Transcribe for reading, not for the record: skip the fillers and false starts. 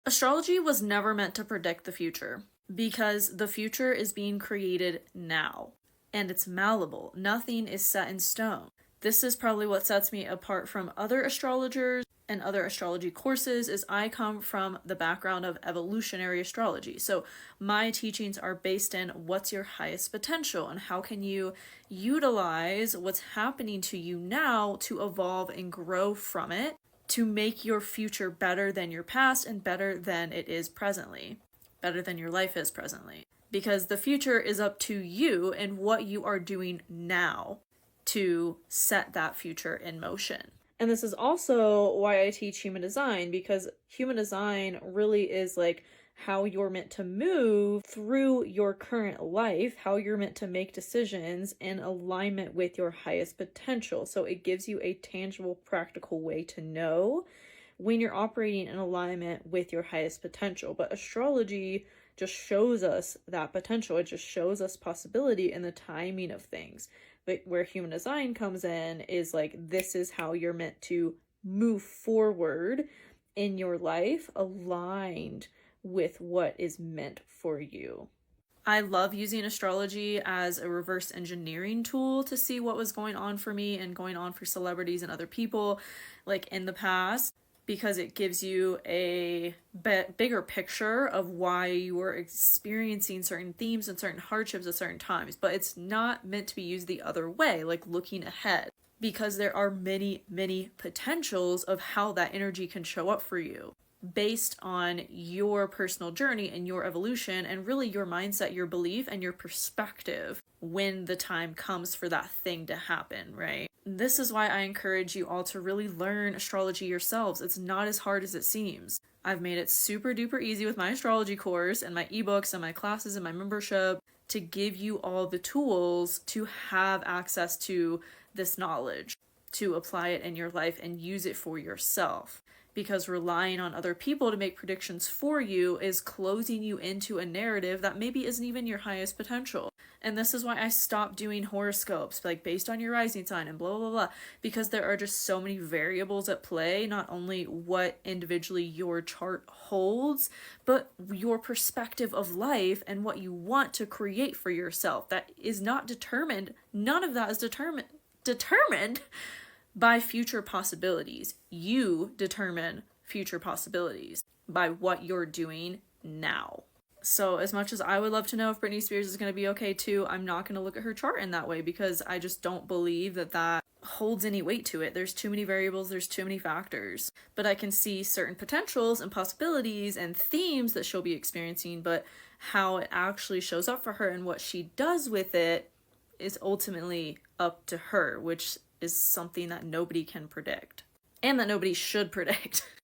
Astrology was never meant to predict the future because the future is being created now and it's malleable. Nothing is set in stone. This is probably what sets me apart from other astrologers and other astrology courses is I come from the background of evolutionary astrology. So my teachings are based in what's your highest potential and how can you utilize what's happening to you now to evolve and grow from it to make your future better than your past and better than it is presently, better than your life is presently. Because the future is up to you and what you are doing now to set that future in motion. And this is also why I teach human design, because human design really is like how you're meant to move through your current life, how you're meant to make decisions in alignment with your highest potential. So it gives you a tangible, practical way to know when you're operating in alignment with your highest potential. But astrology just shows us that potential. It just shows us possibility and the timing of things. But where human design comes in is like, this is how you're meant to move forward in your life aligned with what is meant for you. I love using astrology as a reverse engineering tool to see what was going on for me and going on for celebrities and other people like in the past, because it gives you a bigger picture of why you were experiencing certain themes and certain hardships at certain times. But it's not meant to be used the other way, like looking ahead, because there are many, many potentials of how that energy can show up for you based on your personal journey and your evolution and really your mindset, your belief, and your perspective when the time comes for that thing to happen, right? This is why I encourage you all to really learn astrology yourselves. It's not as hard as it seems. I've made it super duper easy with my astrology course and my ebooks and my classes and my membership to give you all the tools to have access to this knowledge, to apply it in your life and use it for yourself. Because relying on other people to make predictions for you is closing you into a narrative that maybe isn't even your highest potential. And this is why I stopped doing horoscopes, like based on your rising sign and blah, blah, blah, because there are just so many variables at play, not only what individually your chart holds, but your perspective of life and what you want to create for yourself. That is not determined. None of that is determined by future possibilities. You determine future possibilities by what you're doing now. So as much as I would love to know if Britney Spears is going to be okay too, I'm not going to look at her chart in that way because I just don't believe that that holds any weight to it. There's too many variables, there's too many factors. But I can see certain potentials and possibilities and themes that she'll be experiencing, but how it actually shows up for her and what she does with it is ultimately up to her, which is something that nobody can predict and that nobody should predict.